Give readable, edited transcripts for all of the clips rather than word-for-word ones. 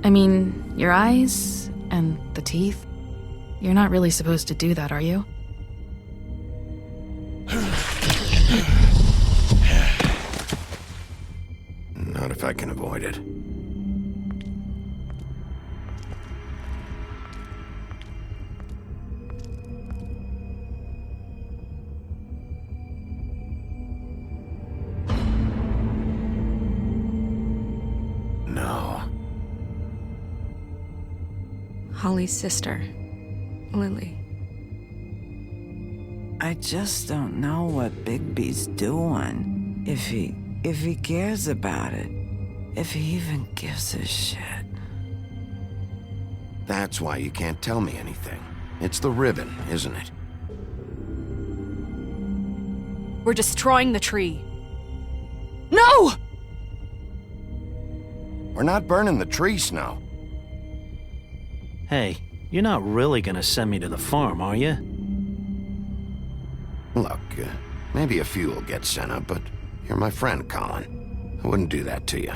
I mean, your eyes and the teeth. You're not really supposed to do that, are you? Not if I can avoid it. No. Holly's sister, Lily. I just don't know what Bigby's doing. If he cares about it. If he even gives a shit. That's why you can't tell me anything. It's the ribbon, isn't it? We're destroying the tree. No! We're not burning the tree, Snow. Hey, you're not really gonna send me to the farm, are you? Look, maybe a few will get sent up, but you're my friend, Colin. I wouldn't do that to you.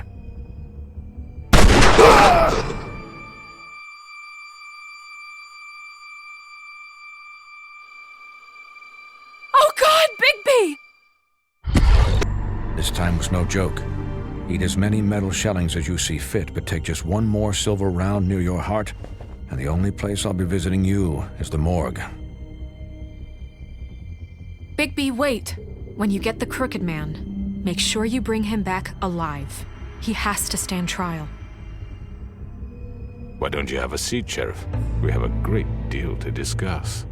Oh God, Bigby! This time was no joke. Eat as many metal shellings as you see fit, but take just one more silver round near your heart, and the only place I'll be visiting you is the morgue. Bigby, wait. When you get the Crooked Man, make sure you bring him back alive. He has to stand trial. Why don't you have a seat, Sheriff? We have a great deal to discuss.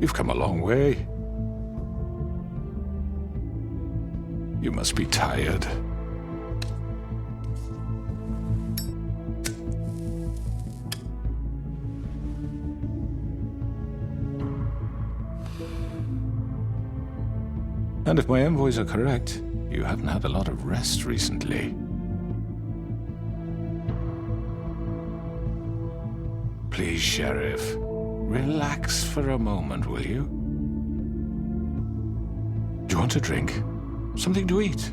You've come a long way. You must be tired. And if my envoys are correct, you haven't had a lot of rest recently. Please, Sheriff. Relax for a moment, will you? Do you want a drink? Something to eat?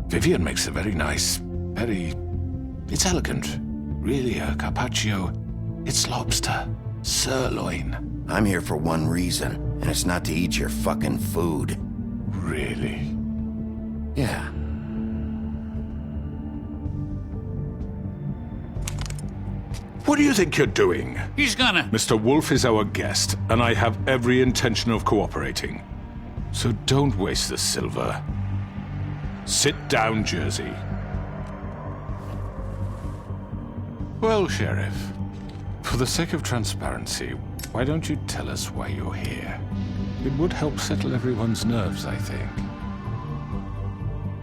Vivian makes a very nice, it's elegant. Really a carpaccio. It's lobster. Sirloin. I'm here for one reason, and it's not to eat your fucking food. Really? Yeah. What do you think you're doing? He's gonna... Mr. Wolf is our guest, and I have every intention of cooperating. So don't waste the silver. Sit down, Jersey. Well, Sheriff, for the sake of transparency, why don't you tell us why you're here? It would help settle everyone's nerves, I think.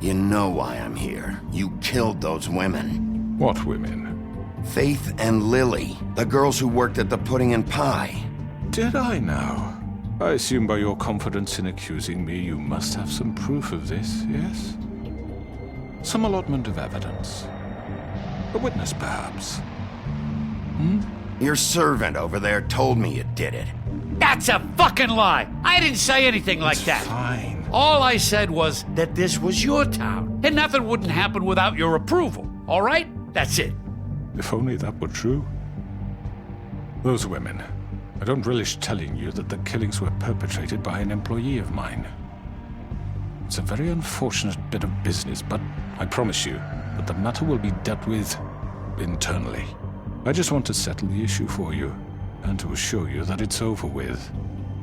You know why I'm here. You killed those women. What women? Faith and Lily, the girls who worked at the Pudding and Pie. Did I now? I assume by your confidence in accusing me, you must have some proof of this, yes? Some allotment of evidence. A witness, perhaps. Your servant over there told me you did it. That's a fucking lie! I didn't say anything like that. Fine. All I said was that this was your town, and nothing wouldn't happen without your approval, all right? That's it. If only that were true. Those women. I don't relish telling you that the killings were perpetrated by an employee of mine. It's a very unfortunate bit of business, but I promise you that the matter will be dealt with internally. I just want to settle the issue for you, and to assure you that it's over with.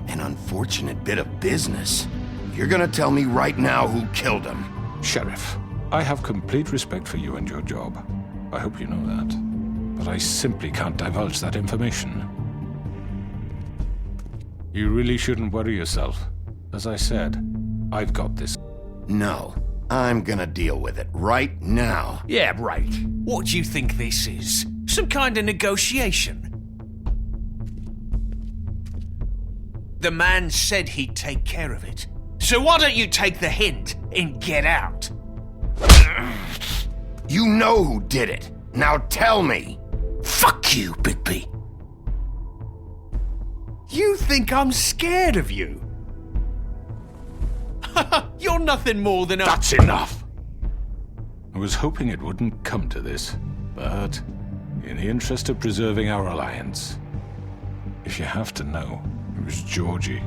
An unfortunate bit of business? You're gonna tell me right now who killed him? Sheriff, I have complete respect for you and your job. I hope you know that. But I simply can't divulge that information. You really shouldn't worry yourself. As I said, I've got this. No, I'm gonna deal with it right now. Yeah, right. What do you think this is? Some kind of negotiation? The man said he'd take care of it. So why don't you take the hint and get out? You know who did it. Now tell me. Fuck you, Bigby. You think I'm scared of you? You're nothing more than a... That's enough! I was hoping it wouldn't come to this, but in the interest of preserving our alliance, if you have to know, it was Georgie.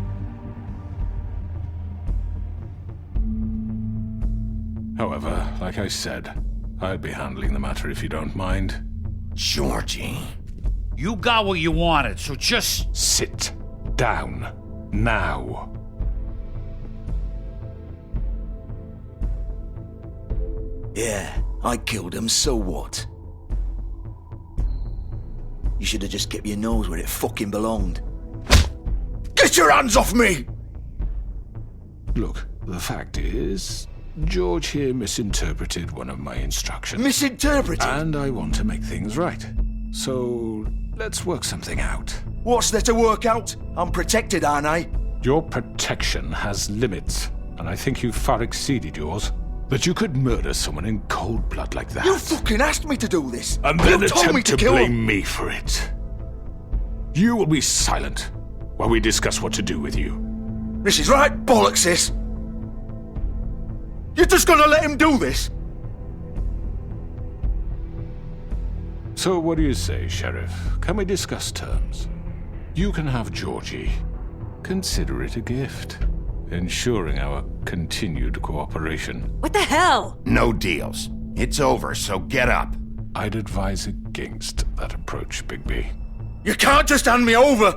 However, like I said, I'll be handling the matter if you don't mind. Georgie. You got what you wanted, so just... Sit down. Now. Yeah, I killed him, so what? You should have just kept your nose where it fucking belonged. Get your hands off me! Look, the fact is, George here misinterpreted one of my instructions. Misinterpreted? And I want to make things right. So, let's work something out. What's there to work out? I'm protected, aren't I? Your protection has limits, and I think you've far exceeded yours. That you could murder someone in cold blood like that. You fucking asked me to do this! And then you told me attempt to kill blame him. me for it. You will be silent while we discuss what to do with you. This is right bollocks, sis. You're just gonna let him do this? So what do you say, Sheriff? Can we discuss terms? You can have Georgie. Consider it a gift, ensuring our continued cooperation. What the hell? No deals. It's over, so get up. I'd advise against that approach, Bigby. You can't just hand me over!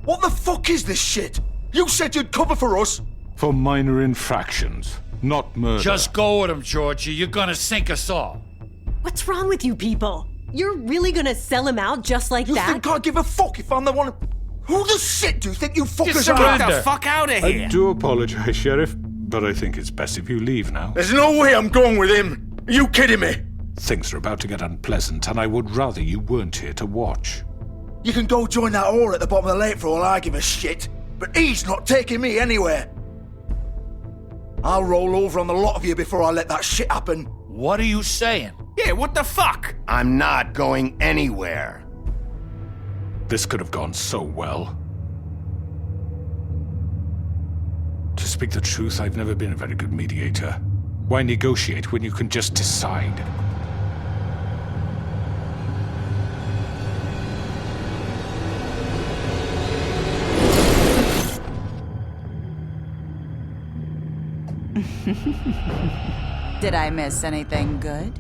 What the fuck is this shit? You said you'd cover for us! For minor infractions, not murder. Just go with him, Georgie. You're gonna sink us all. What's wrong with you people? You're really gonna sell him out just like You that? think I give a fuck if I'm the one... Who the shit do you think you fuckers are? Get the fuck out of here! I do apologize, Sheriff, but I think it's best if you leave now. There's no way I'm going with him! Are you kidding me? Things are about to get unpleasant, and I would rather you weren't here to watch. You can go join that whore at the bottom of the lake for all I give a shit, but he's not taking me anywhere. I'll roll over on the lot of you before I let that shit happen. What are you saying? Yeah, what the fuck? I'm not going anywhere. This could have gone so well. To speak the truth, I've never been a very good mediator. Why negotiate when you can just decide? Did I miss anything good?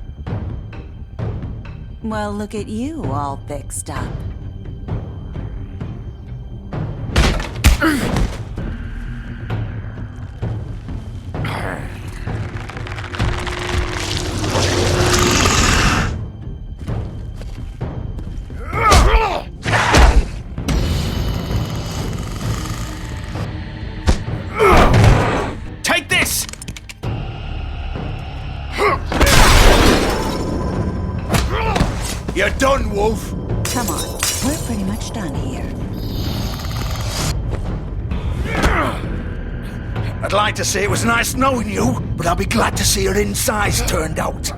Well, look at you, all fixed up. Take this! You're done, Wolf! Come on, we're pretty much done here. I'd like to say it was nice knowing you, but I'll be glad to see your insides turned out.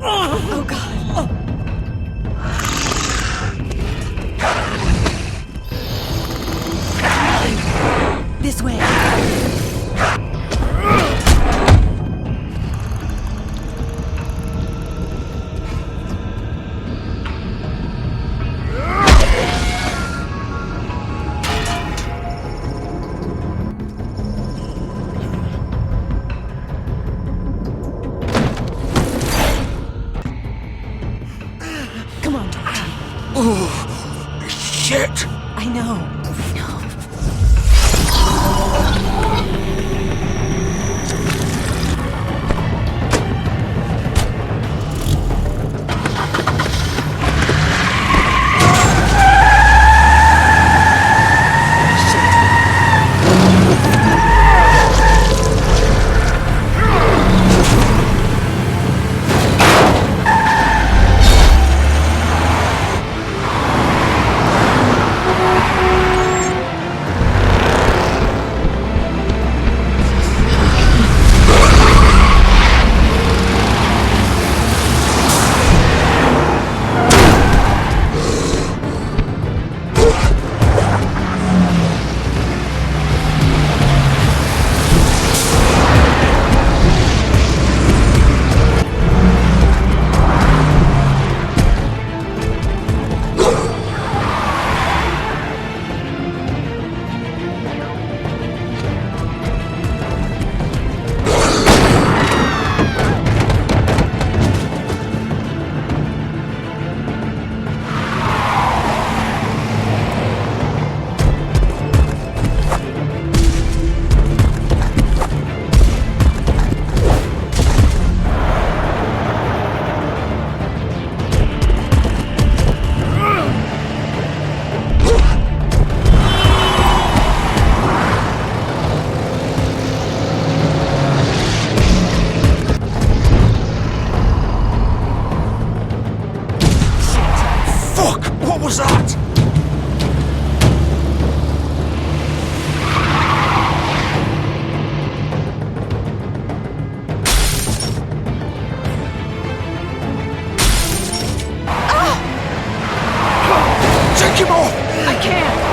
Oh, God. Oh. This way. Come on. Oh, shit! I know. What was that? Take him off! I can't!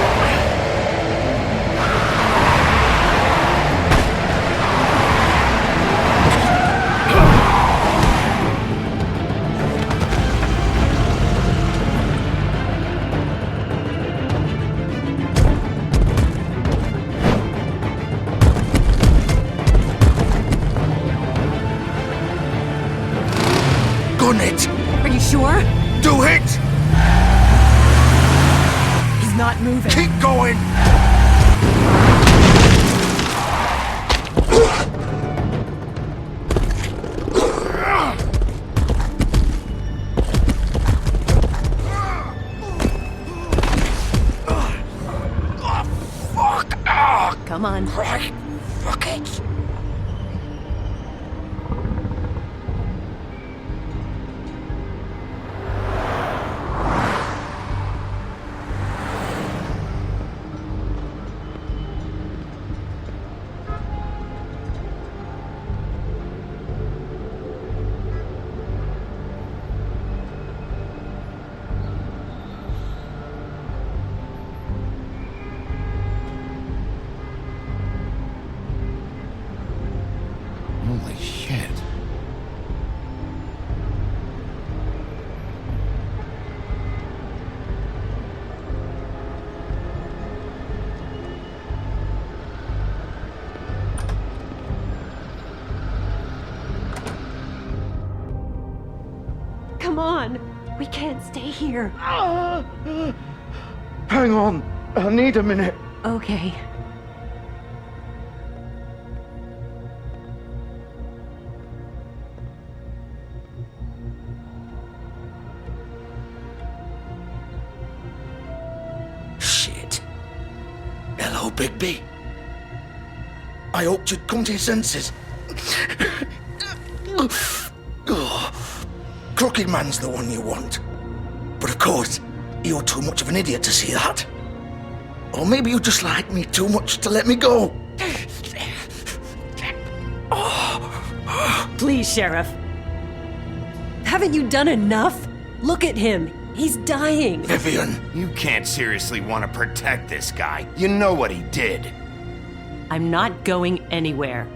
Gun it! Are you sure? Do it! He's not moving. Keep going! Come on. Right. Fuck it. Holy shit. Come on. We can't stay here. Hang on. I need a minute. Okay. Shit. Hello, Bigby. I hoped you'd come to your senses. Crooked Man's the one you want. But of course, you're too much of an idiot to see that. Or maybe you just like me too much to let me go. Please, Sheriff. Haven't you done enough? Look at him. He's dying. Vivian. You can't seriously want to protect this guy. You know what he did. I'm not going anywhere.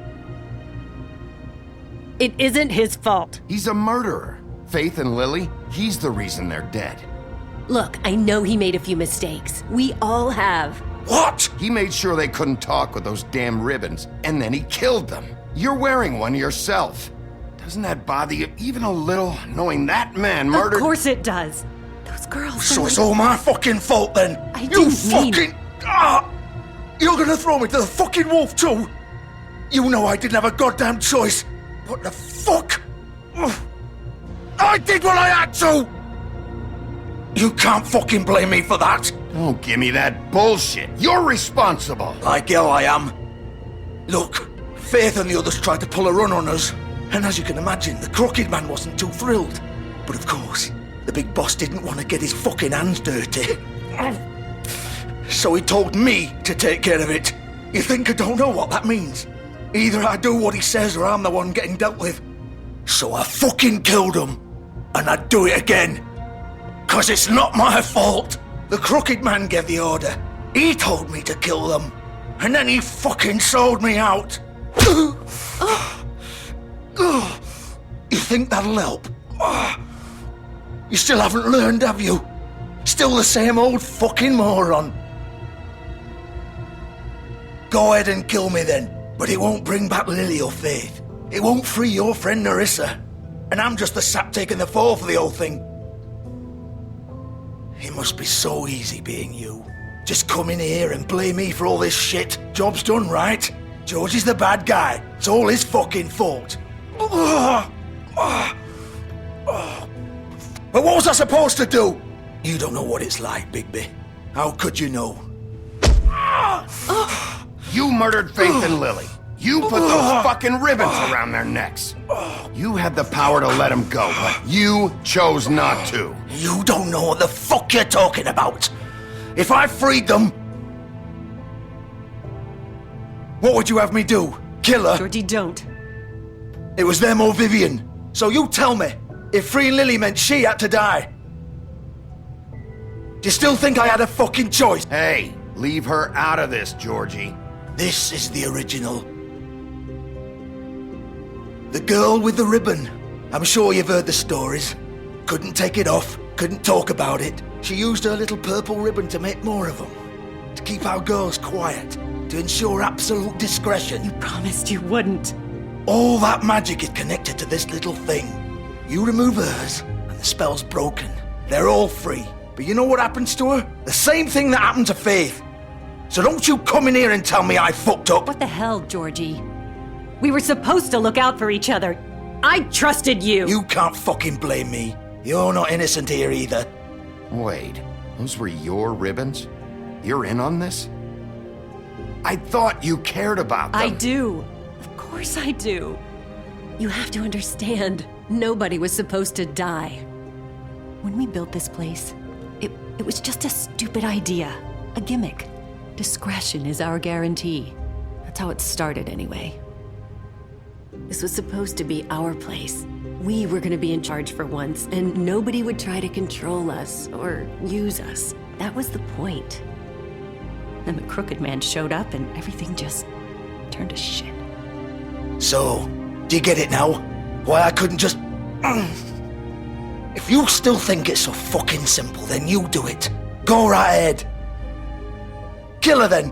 It isn't his fault. He's a murderer. Faith and Lily, he's the reason they're dead. Look, I know he made a few mistakes. We all have. What? He made sure they couldn't talk with those damn ribbons, and then he killed them. You're wearing one yourself. Doesn't that bother you even a little, knowing that man murdered— Of course it does. girls. So it's all my fucking fault then? I You didn't mean- fucking... You're gonna throw me to the fucking wolf too? You know I didn't have a goddamn choice. What the fuck? I did what I had to! You can't fucking blame me for that. Don't give me that bullshit. You're responsible. Like hell I am. Look, Faith and the others tried to pull a run on us. And as you can imagine, the Crooked Man wasn't too thrilled. But of course, the big boss didn't want to get his fucking hands dirty. So he told me to take care of it. You think I don't know what that means? Either I do what he says or I'm the one getting dealt with. So I fucking killed him. And I'd do it again. 'Cause it's not my fault. The Crooked Man gave the order. He told me to kill them. And then he fucking sold me out. You think that'll help? You still haven't learned, have you? Still the same old fucking moron. Go ahead and kill me then, but it won't bring back Lily or Faith. It won't free your friend Narissa. And I'm just the sap taking the fall for the whole thing. It must be so easy being you. Just come in here and blame me for all this shit. Job's done, right? George is the bad guy. It's all his fucking fault. But what was I supposed to do? You don't know what it's like, Bigby. How could you know? You murdered Faith and Lily. You put those fucking ribbons around their necks. You had the power to let them go, but you chose not to. You don't know what the fuck you're talking about. If I freed them... What would you have me do? Kill her? Georgie, don't. It was them or Vivian. So you tell me, if freeing Lily meant she had to die. Do you still think I had a fucking choice? Hey, leave her out of this, Georgie. This is the original. The girl with the ribbon. I'm sure you've heard the stories. Couldn't take it off, couldn't talk about it. She used her little purple ribbon to make more of them. To keep our girls quiet. To ensure absolute discretion. You promised you wouldn't. All that magic is connected to this little thing. You remove hers, and the spell's broken. They're all free. But you know what happens to her? The same thing that happened to Faith. So don't you come in here and tell me I fucked up. What the hell, Georgie? We were supposed to look out for each other. I trusted you. You can't fucking blame me. You're not innocent here either. Wait, those were your ribbons? You're in on this? I thought you cared about them. I do. Of course I do. You have to understand, nobody was supposed to die. When we built this place, it was just a stupid idea. A gimmick. Discretion is our guarantee. That's how it started anyway. This was supposed to be our place. We were gonna be in charge for once, and nobody would try to control us or use us. That was the point. Then the Crooked Man showed up and everything just turned to shit. So, do you get it now? Why I couldn't just... If you still think it's so fucking simple, then you do it. Go right ahead. Kill her then.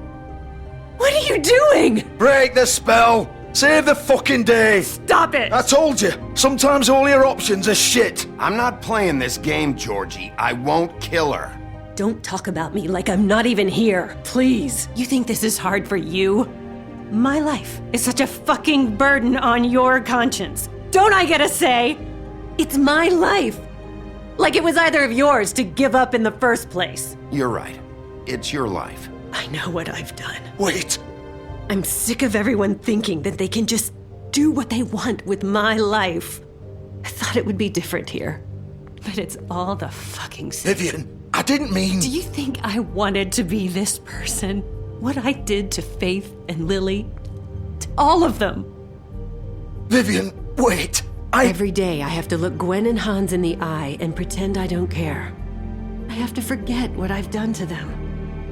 What are you doing? Break the spell. Save the fucking day. Stop it. I told you, sometimes all your options are shit. I'm not playing this game, Georgie. I won't kill her. Don't talk about me like I'm not even here, please. You think this is hard for you? My life is such a fucking burden on your conscience. Don't I get a say? It's my life. Like it was either of yours to give up in the first place. You're right. It's your life. I know what I've done. Wait. I'm sick of everyone thinking that they can just do what they want with my life. I thought it would be different here. But it's all the fucking same. Vivian, I didn't mean... Do you think I wanted to be this person? What I did to Faith and Lily? To all of them? Vivian, wait. Every day I have to look Gwen and Hans in the eye and pretend I don't care. I have to forget what I've done to them.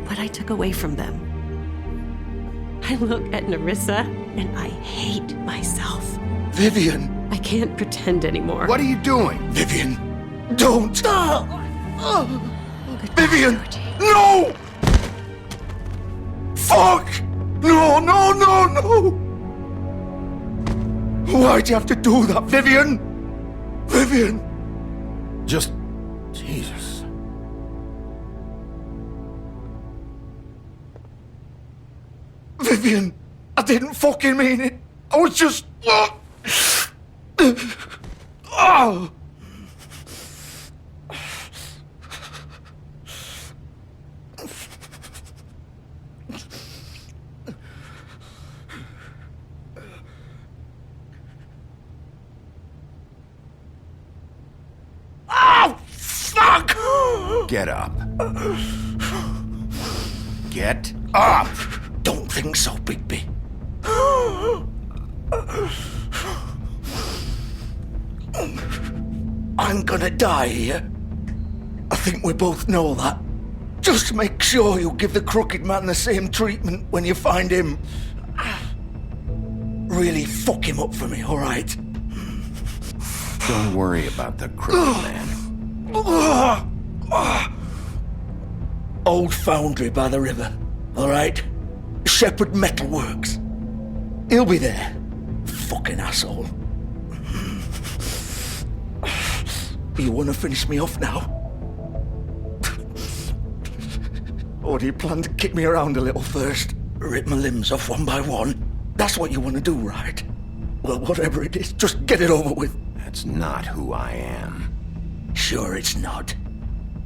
What I took away from them. I look at Narissa and I hate myself. Vivian. I can't pretend anymore. What are you doing? Vivian, don't. Vivian, no! Fuck! No, no, no, no! Why'd you have to do that, Vivian? Vivian! Just... Jesus. Vivian, I didn't fucking mean it. I was just... Oh! Oh, fuck! Get up. Get up! Don't think so, Bigby. I'm gonna die here. I think we both know that. Just make sure you give the crooked man the same treatment when you find him. Really fuck him up for me, alright? Don't worry about the crooked man. Old foundry by the river, alright? Shepherd Metalworks. He'll be there. Fucking asshole. You wanna finish me off now? Or do you plan to kick me around a little first? Rip my limbs off one by one? That's what you wanna do, right? Well, whatever it is, just get it over with. That's not who I am. Sure it's not.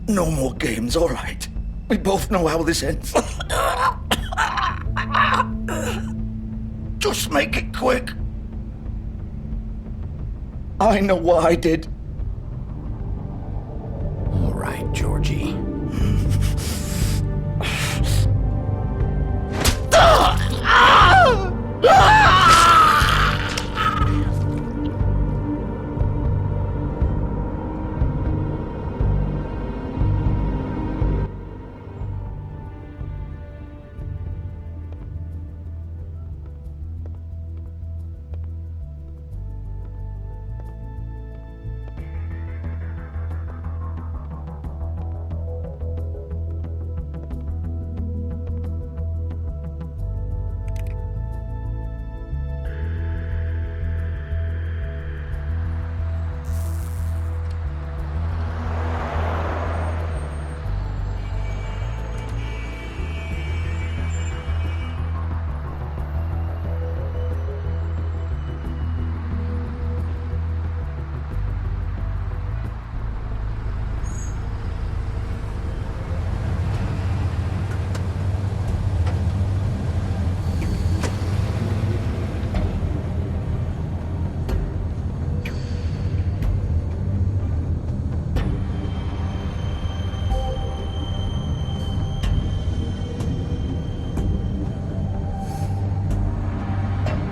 No more games, alright? We both know how this ends. Just make it quick. I know what I did. All right, Georgie.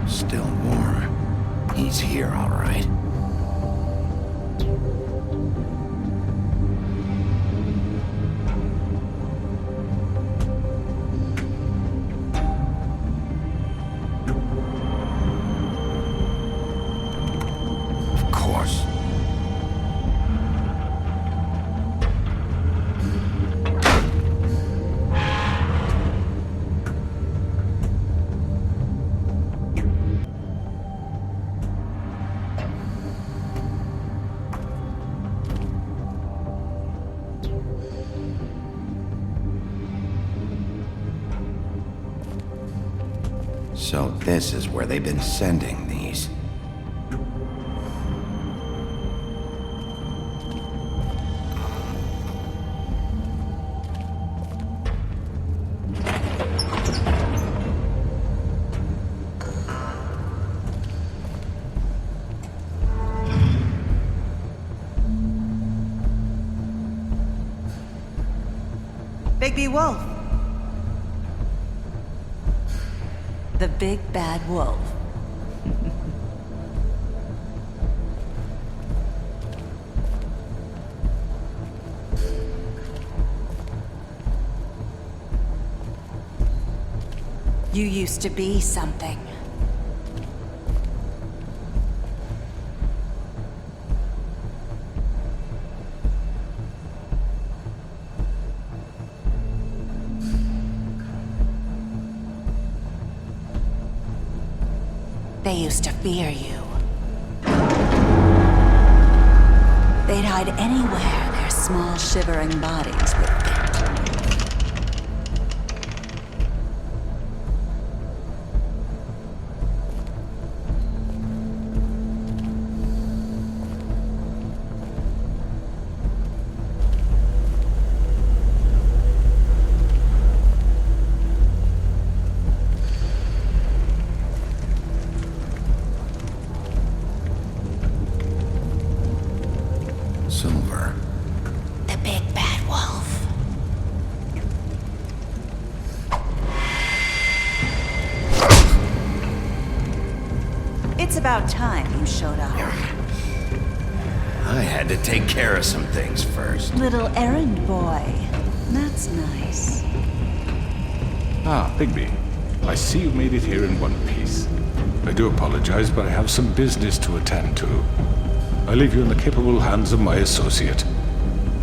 Still warm. He's here, all right. Of course. So this is where they've been sending these. Bigby Wolf. The big bad wolf. You used to be something. They used to fear you. They'd hide anywhere their small shivering bodies would fit. about time you showed up. I had to take care of some things first. Little errand boy. That's nice. Ah, Bigby. I see you made it here in one piece. I do apologize, but I have some business to attend to. I leave you in the capable hands of my associate.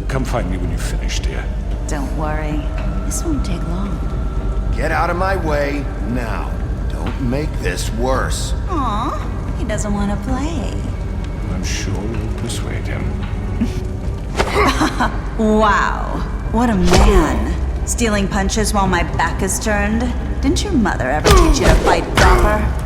Come find me when you've finished, dear. Don't worry. This won't take long. Get out of my way now. Don't make this worse. Aw, he doesn't want to play. I'm sure you'll persuade him. Wow, what a man. Stealing punches while my back is turned? Didn't your mother ever teach you to fight proper?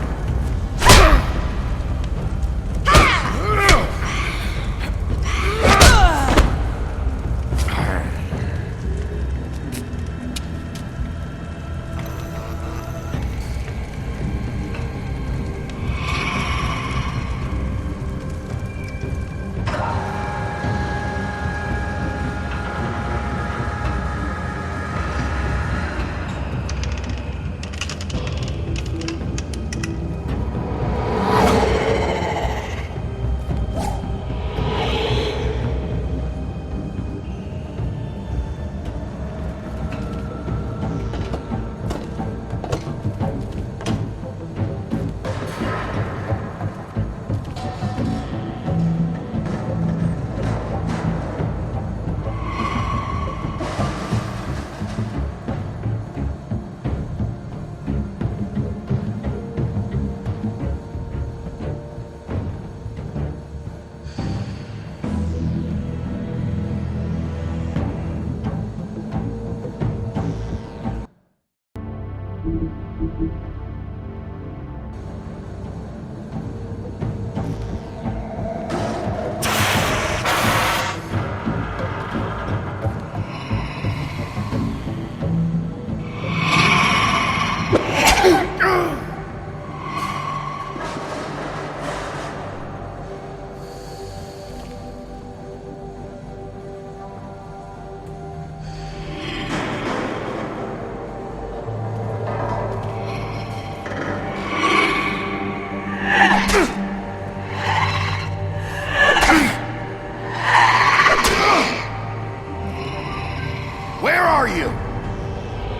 Where are you?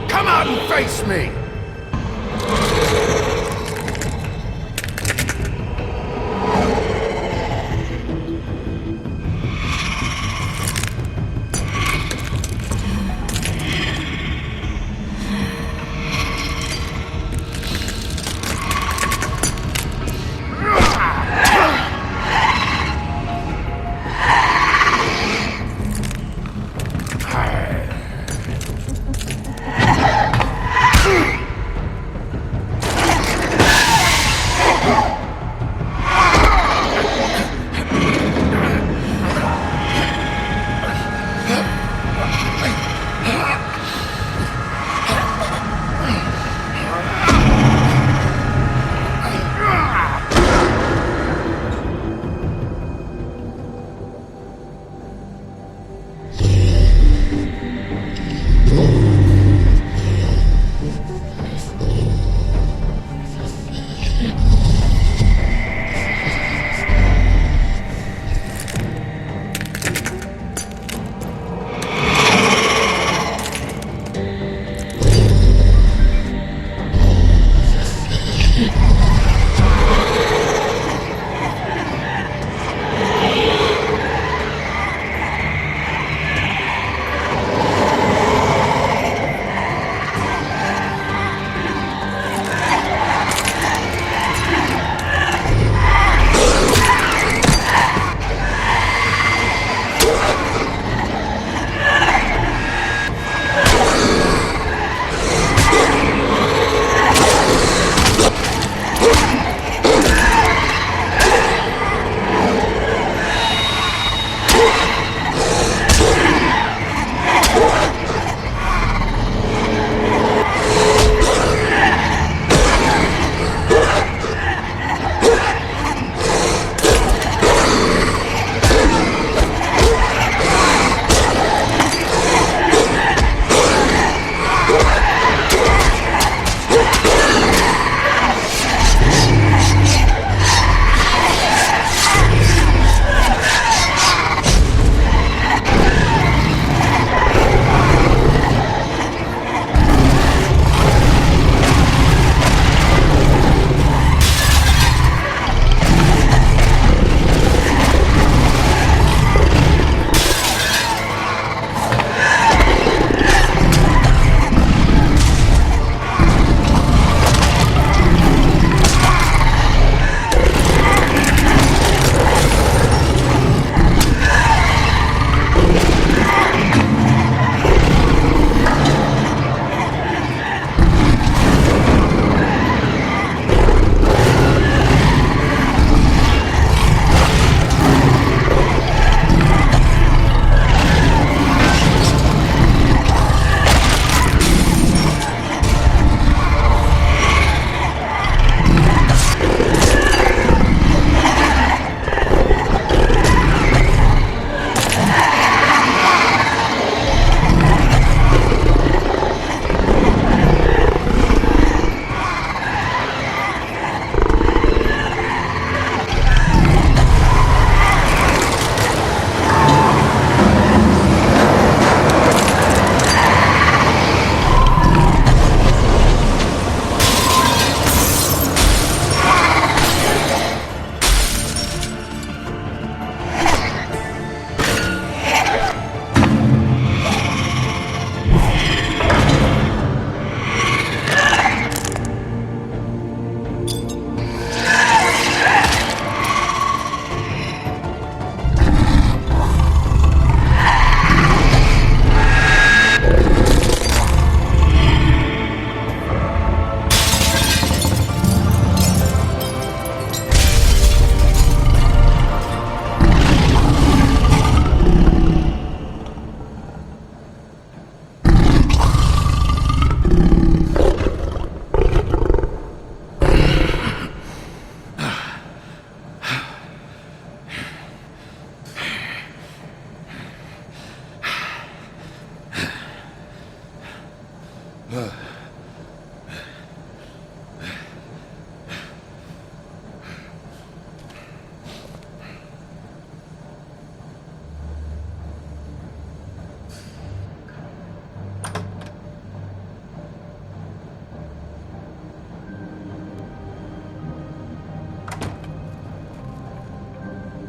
Come out and face me!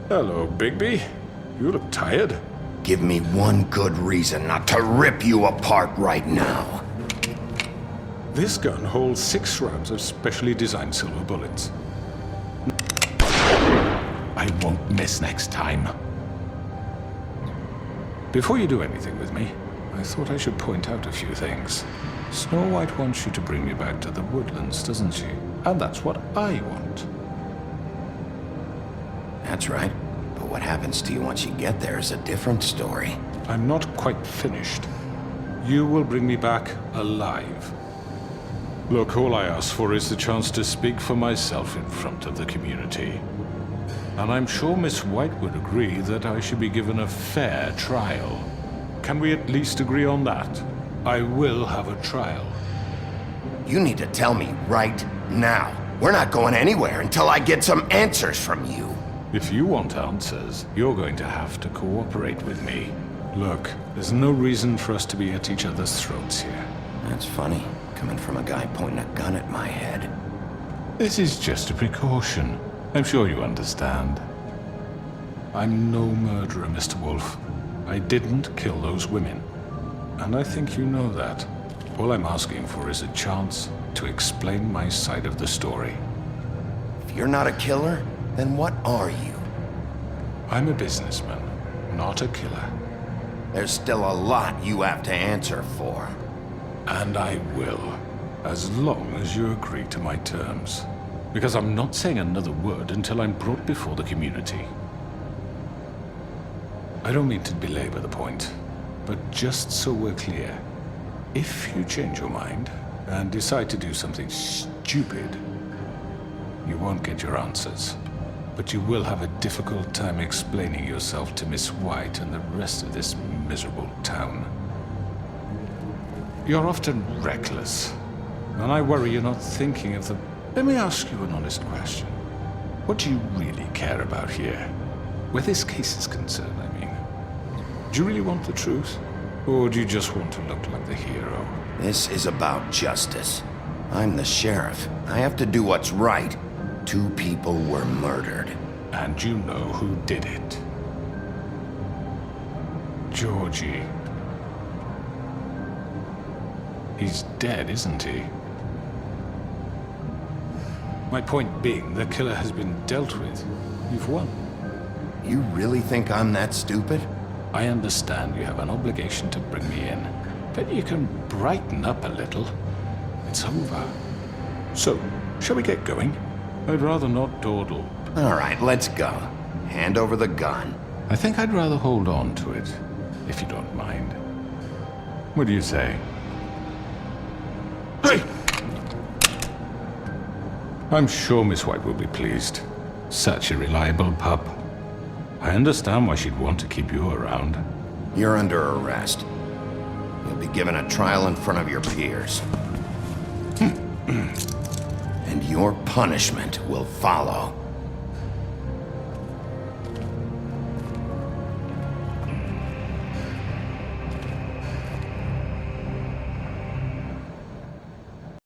Hello, Bigby. You look tired. Give me one good reason not to rip you apart right now. This gun holds 6 rounds of specially designed silver bullets. I won't miss next time. Before you do anything with me, I thought I should point out a few things. Snow White wants you to bring me back to the woodlands, doesn't she? And that's what I want. That's right. But what happens to you once you get there is a different story. I'm not quite finished. You will bring me back alive. Look, all I ask for is the chance to speak for myself in front of the community. And I'm sure Miss White would agree that I should be given a fair trial. Can we at least agree on that? I will have a trial. You need to tell me right now. We're not going anywhere until I get some answers from you. If you want answers, you're going to have to cooperate with me. Look, there's no reason for us to be at each other's throats here. That's funny, coming from a guy pointing a gun at my head. This is just a precaution. I'm sure you understand. I'm no murderer, Mr. Wolf. I didn't kill those women. And I think you know that. All I'm asking for is a chance to explain my side of the story. If you're not a killer, then what are you? I'm a businessman, not a killer. There's still a lot you have to answer for. And I will, as long as you agree to my terms. Because I'm not saying another word until I'm brought before the community. I don't mean to belabor the point, but just so we're clear, if you change your mind and decide to do something stupid, you won't get your answers. But you will have a difficult time explaining yourself to Miss White and the rest of this miserable town. You're often reckless, and I worry you're not thinking of the... Let me ask you an honest question. What do you really care about here? Where this case is concerned, I mean. Do you really want the truth? Or do you just want to look like the hero? This is about justice. I'm the sheriff. I have to do what's right. 2 people were murdered. And you know who did it. Georgie. He's dead, isn't he? My point being, the killer has been dealt with. You've won. You really think I'm that stupid? I understand you have an obligation to bring me in, but you can brighten up a little. It's over. So, shall we get going? I'd rather not dawdle. All right, let's go. Hand over the gun. I think I'd rather hold on to it, if you don't mind. What do you say? Hey! I'm sure Miss White will be pleased. Such a reliable pup. I understand why she'd want to keep you around. You're under arrest. You'll be given a trial in front of your peers. And your punishment will follow.